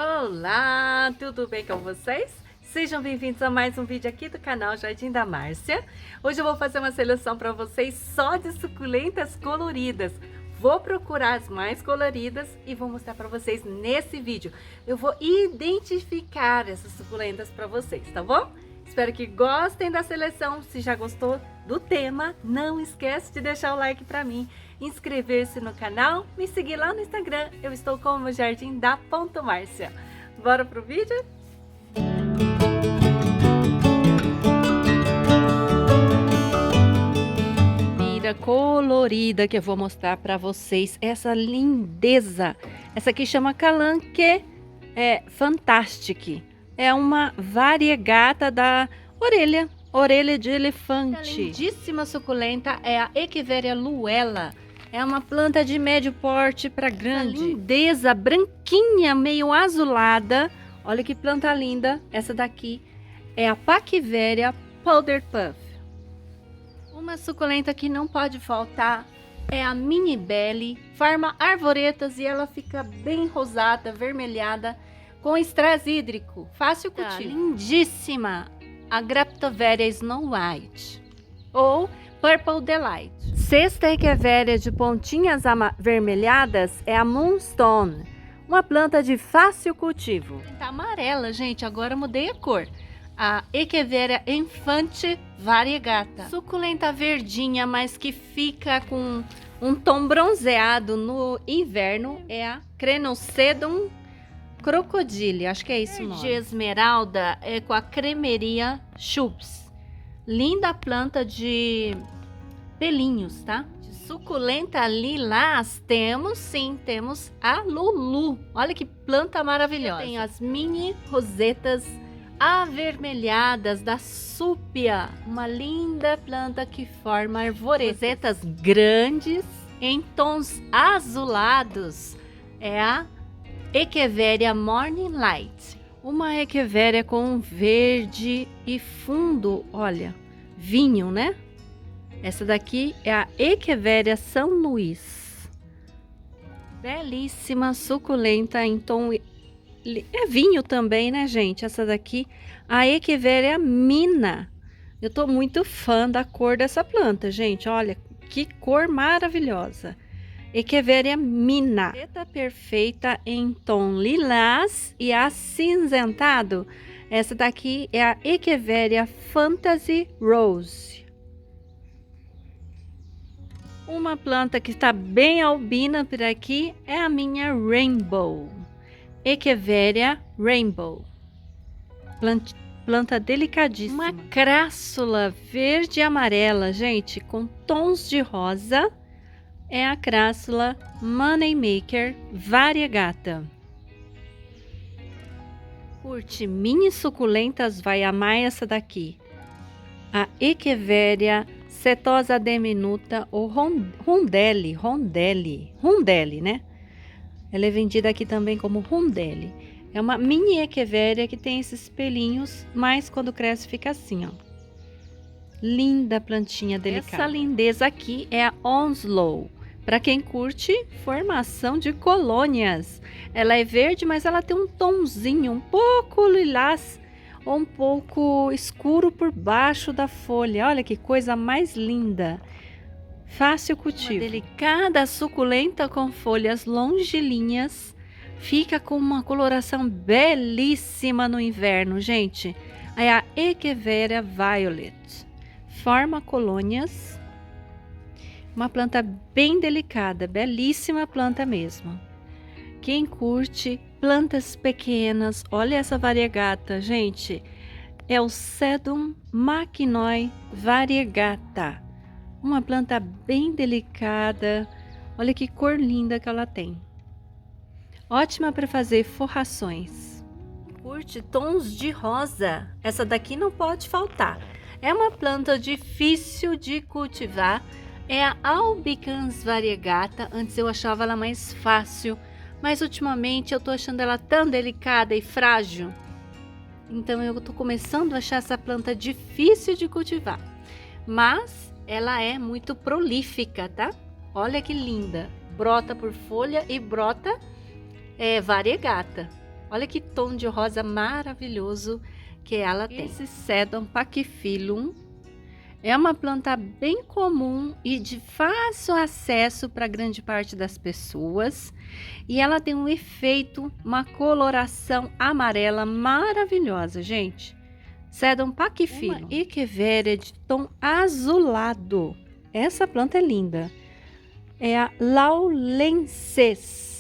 Olá, tudo bem com vocês? Sejam bem-vindos a mais um vídeo aqui do canal Jardim da Márcia. Hoje eu vou fazer uma seleção para vocês só de suculentas coloridas. Vou procurar as mais coloridas e vou mostrar para vocês nesse vídeo. Eu vou identificar essas suculentas para vocês, tá bom? Espero que gostem da seleção. Se já gostou do tema, não esquece de deixar o like para mim, inscrever-se no canal, me seguir lá no Instagram. Eu estou como Jardim da Márcia. Bora pro vídeo? Mira colorida que eu vou mostrar para vocês. Essa lindeza. Essa aqui chama Calanque Fantastic. É uma variegata da orelha de elefante. A lindíssima suculenta é a Echeveria luella. É uma planta de médio porte para grande. Essa lindeza branquinha, meio azulada. Olha que planta linda. Essa daqui é a Paquiveria powder puff. Uma suculenta que não pode faltar é a mini belly. Forma arvoretas e ela fica bem rosada, avermelhada, com estresse hídrico, fácil cultivo. Lindíssima, a Graptoveria Snow White ou Purple Delight. Sexta Echeveria de pontinhas avermelhadas é a Moonstone, uma planta de fácil cultivo. Tá amarela, gente, agora mudei a cor. A Echeveria Infante Variegata. Suculenta verdinha, mas que fica com um tom bronzeado no inverno, é a Crenosedum Crocodile, acho que é isso o nome. De esmeralda é com a Cremeria Chubs. Linda planta de pelinhos, tá? De suculenta lilás temos a Lulu. Olha que planta maravilhosa. Tem as mini rosetas avermelhadas da Súpia. Uma linda planta que forma arvoretas. Rosetas grandes em tons azulados. É a Echeveria Morning Light. Uma Echeveria com verde e fundo, olha, vinho, né? Essa daqui é a Echeveria São Luís. Belíssima suculenta em tom... É vinho também, né, gente? Essa daqui, a Echeveria Mina. Eu tô muito fã da cor dessa planta, gente. Olha, que cor maravilhosa. Echeveria Mina. Preta perfeita em tom lilás e acinzentado. Essa daqui é a Echeveria Fantasy Rose. Uma planta que está bem albina por aqui é a minha Rainbow. Echeveria Rainbow. Planta delicadíssima. Uma crassula verde e amarela, gente, com tons de rosa. É a crassula Moneymaker Variegata. Curte mini suculentas, vai amar essa daqui. A Echeveria setosa diminuta ou rondelli, né? Ela é vendida aqui também como rondelli. É uma mini Echeveria que tem esses pelinhos, mas quando cresce fica assim, ó. Linda plantinha delicada. Essa lindeza aqui é a Onslow. Para quem curte formação de colônias. Ela é verde, mas ela tem um tomzinho um pouco lilás ou um pouco escuro por baixo da folha. Olha que coisa mais linda. Fácil cultivo. Uma delicada suculenta com folhas longilíneas. Fica com uma coloração belíssima no inverno, gente. É a Echeveria Violet. Forma colônias. Uma planta bem delicada, belíssima planta mesmo. Quem curte plantas pequenas, olha essa variegata, gente. É o Sedum Machinoi Variegata. Uma planta bem delicada. Olha que cor linda que ela tem. Ótima para fazer forrações. Curte tons de rosa. Essa daqui não pode faltar. É uma planta difícil de cultivar. É a Albicans Variegata. Antes eu achava ela mais fácil, mas ultimamente eu tô achando ela tão delicada e frágil. Então eu tô começando a achar essa planta difícil de cultivar. Mas ela é muito prolífica, tá? Olha que linda. Brota por folha e brota variegata. Olha que tom de rosa maravilhoso que ela tem. Esse Sedum pachyphyllum é uma planta bem comum e de fácil acesso para grande parte das pessoas. E ela tem um efeito, uma coloração amarela maravilhosa, gente. Sedum pachyphyllum, uma echeveria de tom azulado. Essa planta é linda. É a laulensis.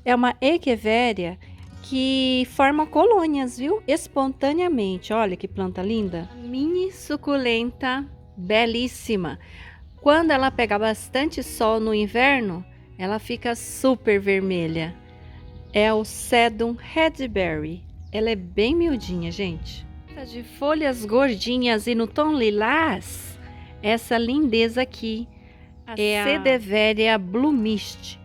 É uma echeveria que forma colônias, viu? Espontaneamente. Olha que planta linda. Mini suculenta, belíssima. Quando ela pega bastante sol no inverno, ela fica super vermelha. É o Sedum redberry. Ela é bem miudinha, gente. De folhas gordinhas e no tom lilás, essa lindeza aqui é a Cedeveria blue mist.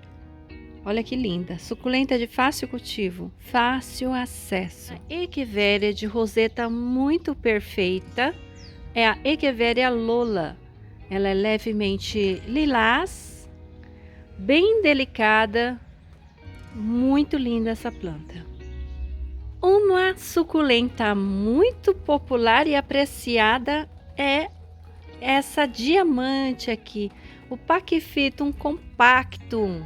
Olha que linda, suculenta de fácil cultivo, fácil acesso. A Echeveria de roseta muito perfeita é a Echeveria Lola. Ela é levemente lilás, bem delicada, muito linda essa planta. Uma suculenta muito popular e apreciada é essa diamante aqui, o Pachyphyllum compactum.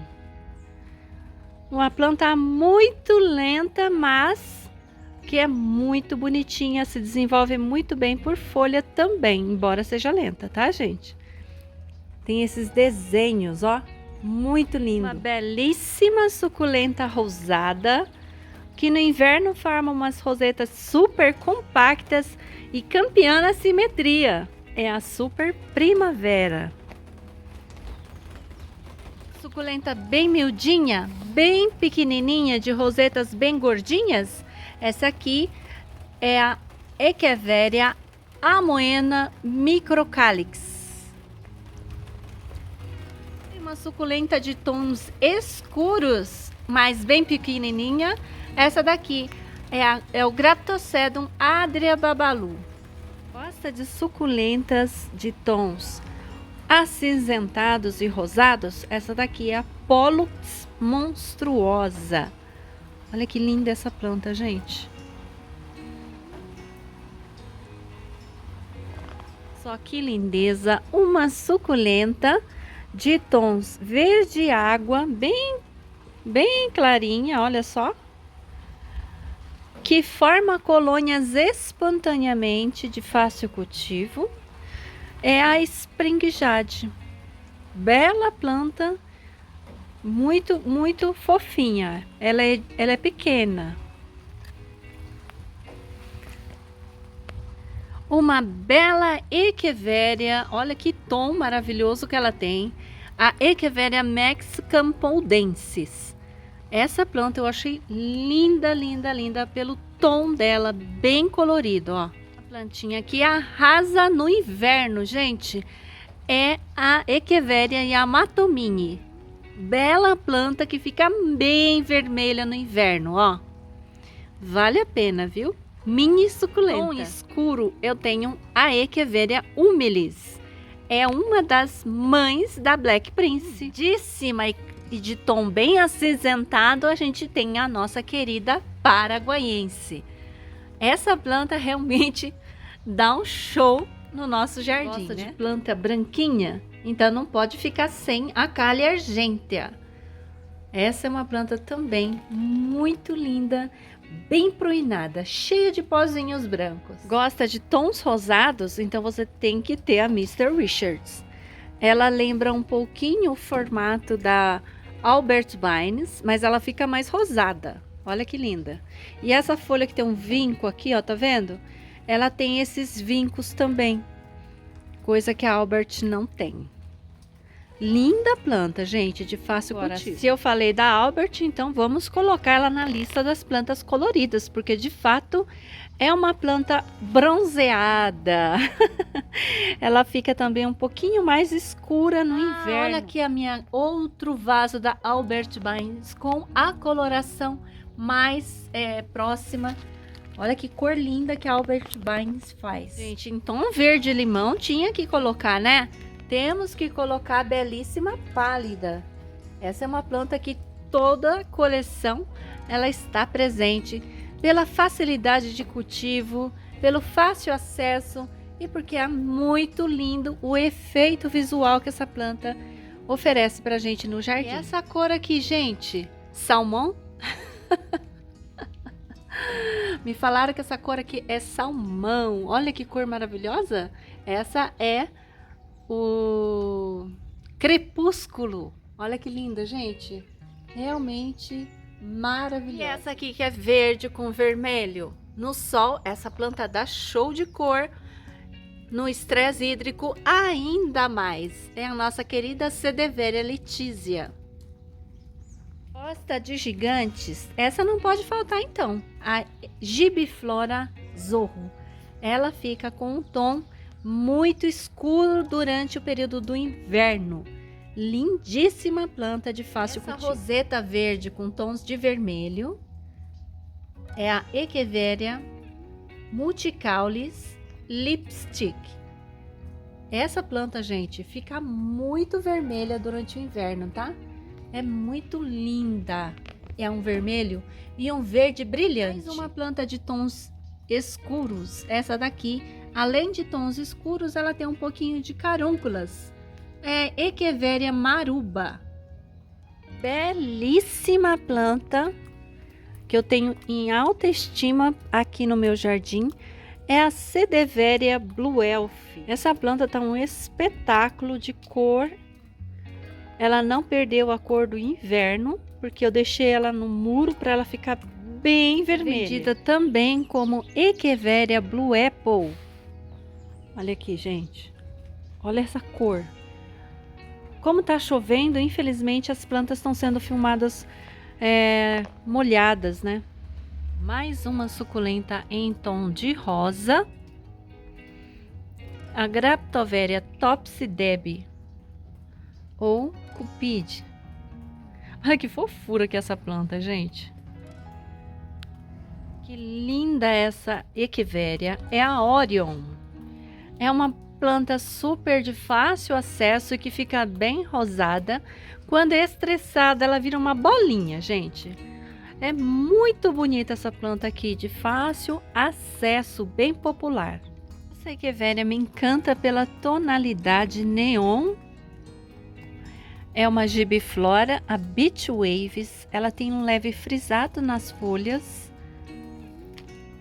Uma planta muito lenta, mas que é muito bonitinha, se desenvolve muito bem por folha também, embora seja lenta, tá, gente? Tem esses desenhos, ó, muito lindo. Uma belíssima suculenta rosada, que no inverno forma umas rosetas super compactas e campeã na simetria. É a super primavera. Suculenta bem miudinha, bem pequenininha, de rosetas bem gordinhas. Essa aqui é a Echeveria amoena microcalix. Tem uma suculenta de tons escuros, mas bem pequenininha. Essa daqui é o Graptosedum adria babalu. Gosta de suculentas de tons acinzentados e rosados? Essa daqui é a Pollux monstruosa. Olha que linda essa planta, gente. Só que lindeza, uma suculenta de tons verde água, bem clarinha, olha só. Que forma colônias espontaneamente de fácil cultivo. É a Spring Jade. Bela planta, muito fofinha. Ela é pequena. Uma bela Echeveria, olha que tom maravilhoso que ela tem. A Echeveria mexicampodensis. Essa planta eu achei linda pelo tom dela, bem colorido, ó. A plantinha que arrasa no inverno, gente, é a Echeveria yamatomini. Bela planta que fica bem vermelha no inverno, ó. Vale a pena, viu? Mini suculenta. Tom escuro, eu tenho a Echeveria humilis. É uma das mães da Black Prince. Lindíssima e de tom bem acinzentado, a gente tem a nossa querida paraguaiense. Essa planta realmente dá um show no nosso jardim. Gosta, né? De planta branquinha? Então não pode ficar sem a Calea argentea. Essa é uma planta também muito linda, bem pruinada, cheia de pozinhos brancos. Gosta de tons rosados? Então você tem que ter a Mr. Richards. Ela lembra um pouquinho o formato da Albert Vines, mas ela fica mais rosada. Olha que linda. E essa folha que tem um vinco aqui, ó, tá vendo? Ela tem esses vincos também, coisa que a Albert não tem. Linda planta, gente, de fácil cultivo. Se eu falei da Albert, então vamos colocar ela na lista das plantas coloridas, porque de fato é uma planta bronzeada. Ela fica também um pouquinho mais escura no inverno. Olha aqui a minha outro vaso da Albert Vines com a coloração mais próxima. Olha que cor linda que a Albert Vines faz. Gente, em tom verde limão tinha que colocar, né? Temos que colocar a belíssima pálida. Essa é uma planta que toda coleção ela está presente pela facilidade de cultivo, pelo fácil acesso e porque é muito lindo o efeito visual que essa planta oferece pra gente no jardim. E essa cor aqui, gente, salmão? Me falaram que essa cor aqui é salmão. Olha que cor maravilhosa. Essa é o crepúsculo. Olha que linda, gente. Realmente maravilhosa. E essa aqui que é verde com vermelho. No sol, essa planta dá show de cor. No estresse hídrico, ainda mais. É a nossa querida Sedeveria Letizia. Gosta de gigantes? Essa não pode faltar então. A Gibiflora zorro. Ela fica com um tom muito escuro durante o período do inverno. Lindíssima planta de fácil cultivo. Essa roseta verde com tons de vermelho é a Echeveria multicaulis lipstick. Essa planta, gente, fica muito vermelha durante o inverno, tá? É muito linda. É um vermelho e um verde brilhante. Mais uma planta de tons escuros. Essa daqui, além de tons escuros, ela tem um pouquinho de carúnculas. É Echeveria maruba. Belíssima planta que eu tenho em alta estima aqui no meu jardim. É a Sedeveria Blue Elf. Essa planta tá um espetáculo de cor. Ela não perdeu a cor do inverno, porque eu deixei ela no muro para ela ficar bem vermelha. Vendida também como Echeveria Blue Apple. Olha aqui, gente. Olha essa cor. Como tá chovendo, infelizmente as plantas estão sendo filmadas molhadas, né? Mais uma suculenta em tom de rosa. A Graptoveria Topsy ou Cupid. Olha que fofura que é essa planta, gente. Que linda essa Echeveria. É a Orion. É uma planta super de fácil acesso e que fica bem rosada. Quando é estressada, ela vira uma bolinha, gente. É muito bonita essa planta aqui, de fácil acesso, bem popular. Essa Echeveria me encanta pela tonalidade neon. É uma Gibiflora, a Beach Waves. Ela tem um leve frisado nas folhas.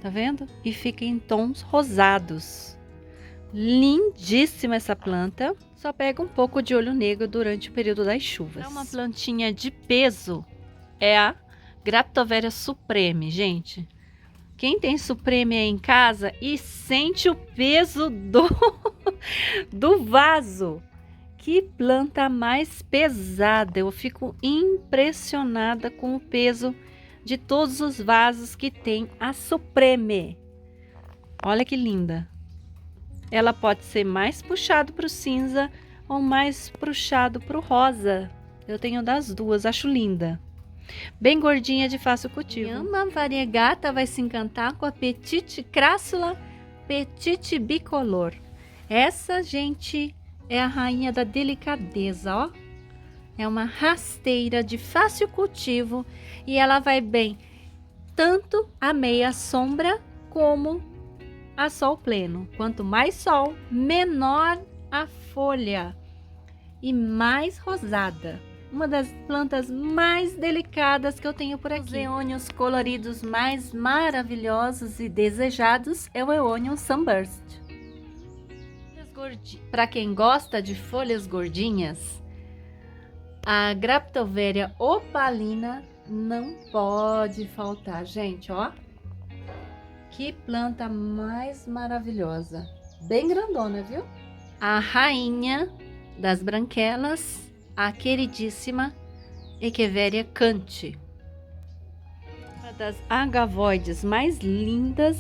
Tá vendo? E fica em tons rosados. Lindíssima essa planta. Só pega um pouco de olho negro durante o período das chuvas. É uma plantinha de peso. É a Graptoveria Supreme, gente. Quem tem Supreme aí em casa e sente o peso do vaso. Que planta mais pesada. Eu fico impressionada com o peso de todos os vasos que tem a Supreme. Olha que linda. Ela pode ser mais puxado para o cinza ou mais puxado para o rosa. Eu tenho das duas, acho linda. Bem gordinha, de fácil cultivo. Uma variegata vai se encantar com a Petite Crassula Petite Bicolor. Essa, gente, é a rainha da delicadeza, ó. É uma rasteira de fácil cultivo e ela vai bem tanto a meia sombra como a sol pleno. Quanto mais sol, menor a folha e mais rosada. Uma das plantas mais delicadas que eu tenho por aqui. Os eônios coloridos mais maravilhosos e desejados é o eônio Sunburst. Para quem gosta de folhas gordinhas, a Graptoveria opalina não pode faltar, gente, ó. Que planta mais maravilhosa. Bem grandona, viu? A rainha das branquelas, a queridíssima Echeveria Cante. Uma das agavoides mais lindas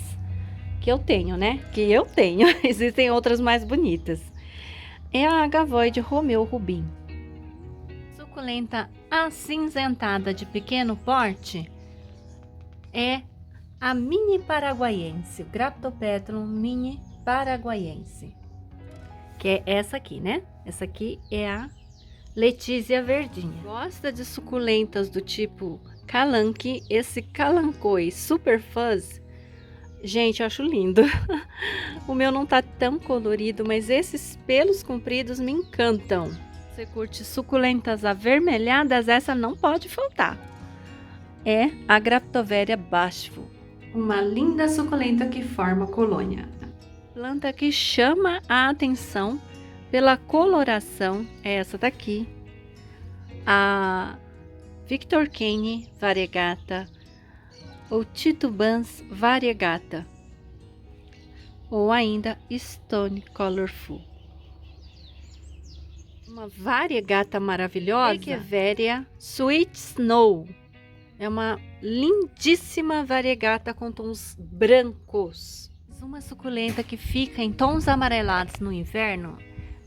que eu tenho, né? Que eu tenho. Existem outras mais bonitas. É a agavoide Romeu Rubim. Suculenta acinzentada de pequeno porte é a Mini Paraguaiense, o Graptopetrum Mini Paraguaiense. Que é essa aqui, né? Essa aqui é a Letizia verdinha. Gosta de suculentas do tipo calanque, esse calancoi super fuzz. Gente, eu acho lindo. O meu não tá tão colorido, mas esses pelos compridos me encantam. Você curte suculentas avermelhadas? Essa não pode faltar. É a Graptoveria bashful, uma linda suculenta que forma colônia. Planta que chama a atenção pela coloração é essa daqui, a Victor Kane variegata ou Titubans variegata, ou ainda Stone Colorful. Uma variegata maravilhosa, Echeveria Sweet Snow. É uma lindíssima variegata com tons brancos. Uma suculenta que fica em tons amarelados no inverno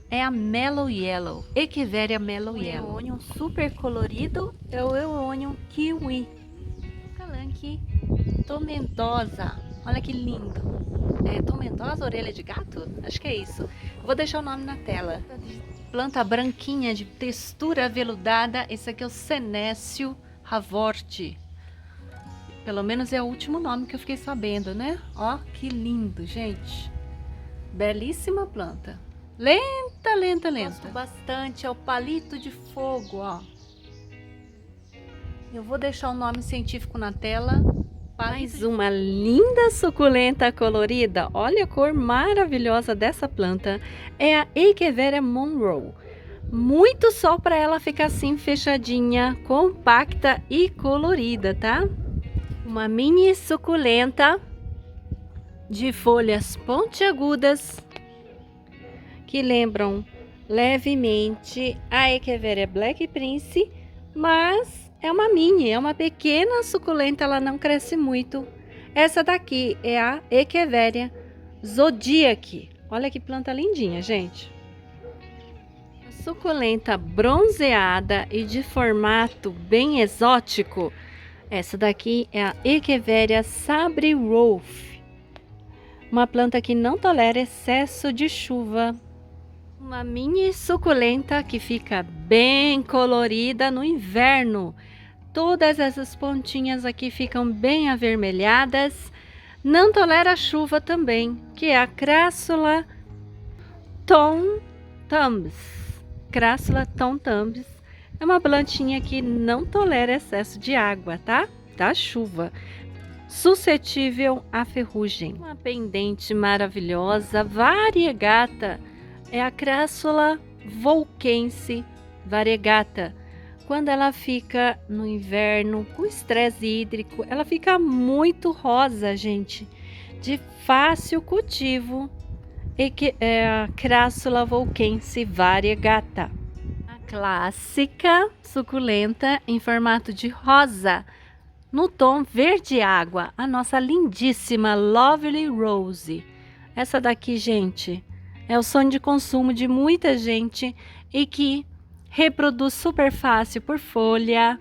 é a Mellow Yellow, Echeveria Mellow Yellow. O Eonium super colorido é o Eonium Kiwi. Calanque tomentosa, olha que lindo. É tomentosa, orelha de gato? Acho que é isso. Vou deixar o nome na tela. Planta branquinha de textura aveludada. Esse aqui é o Senécio Haworth. Pelo menos é o último nome que eu fiquei sabendo, né? Ó, que lindo, gente. Belíssima planta. Lenta, lenta, lenta. Gosto bastante, é o palito de fogo, ó. Eu vou deixar o nome científico na tela. Mais uma linda suculenta colorida. Olha a cor maravilhosa dessa planta. É a Echeveria Monroe. Muito sol para ela ficar assim fechadinha, compacta e colorida, tá? Uma mini suculenta de folhas pontiagudas que lembram levemente a Echeveria Black Prince, mas é uma mini, é uma pequena suculenta, ela não cresce muito. Essa daqui é a Echeveria Zodiac. Olha que planta lindinha, gente. Suculenta bronzeada e de formato bem exótico. Essa daqui é a Echeveria Sabre Wolf. Uma planta que não tolera excesso de chuva. Uma mini suculenta que fica bem colorida no inverno. Todas essas pontinhas aqui ficam bem avermelhadas. Não tolera chuva também, que é a Crassula Tom Thumbs. Crassula Tom Thumbs é uma plantinha que não tolera excesso de água, tá? Da chuva. Suscetível à ferrugem. Uma pendente maravilhosa, variegata. É a Crassula volquense variegata. Quando ela fica no inverno com estresse hídrico, ela fica muito rosa, gente. De fácil cultivo. E que é a Crassula volquense variegata. A clássica suculenta em formato de rosa, no tom verde água, a nossa lindíssima Lovely Rose. Essa daqui, gente, é o sonho de consumo de muita gente e que reproduz super fácil por folha.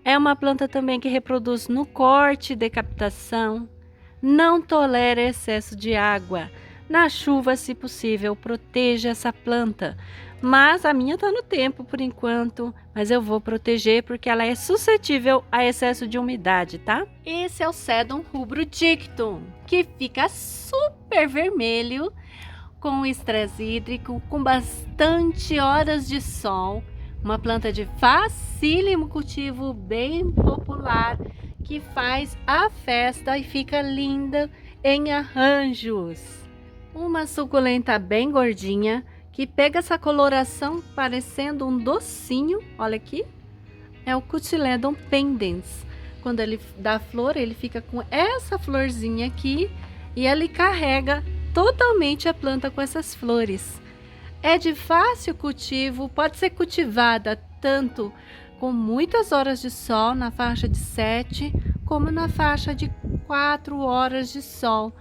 É uma planta também que reproduz no corte, decapitação. Não tolera excesso de água. Na chuva, se possível, proteja essa planta. Mas a minha tá no tempo por enquanto, mas eu vou proteger porque ela é suscetível a excesso de umidade, tá? Esse é o Sedum rubro dictum, que fica super vermelho, com estresse hídrico, com bastante horas de sol. Uma planta de facílimo cultivo, bem popular, que faz a festa e fica linda em arranjos. Uma suculenta bem gordinha, que pega essa coloração parecendo um docinho. Olha aqui, é o Cotyledon pendens. Quando ele dá flor, ele fica com essa florzinha aqui e ele carrega totalmente a planta com essas flores. É de fácil cultivo, pode ser cultivada tanto com muitas horas de sol, na faixa de 7, como na faixa de 4 horas de sol.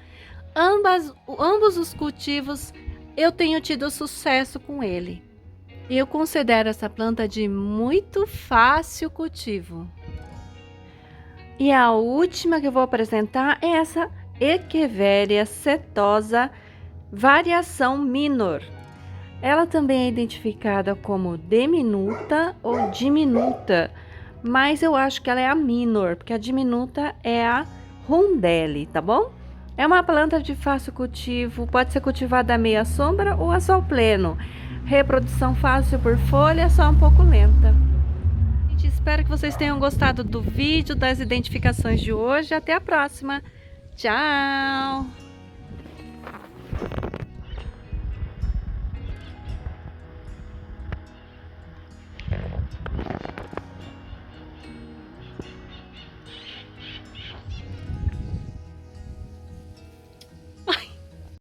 Ambos os cultivos eu tenho tido sucesso com ele. Eu considero essa planta de muito fácil cultivo. E a última que eu vou apresentar é essa Echeveria setosa variação minor. Ela também é identificada como diminuta ou diminuta, mas eu acho que ela é a minor, porque a diminuta é a rondelli, tá bom? É uma planta de fácil cultivo, pode ser cultivada à meia sombra ou a sol pleno. Reprodução fácil por folha, só um pouco lenta. Gente, espero que vocês tenham gostado do vídeo, das identificações de hoje. Até a próxima. Tchau!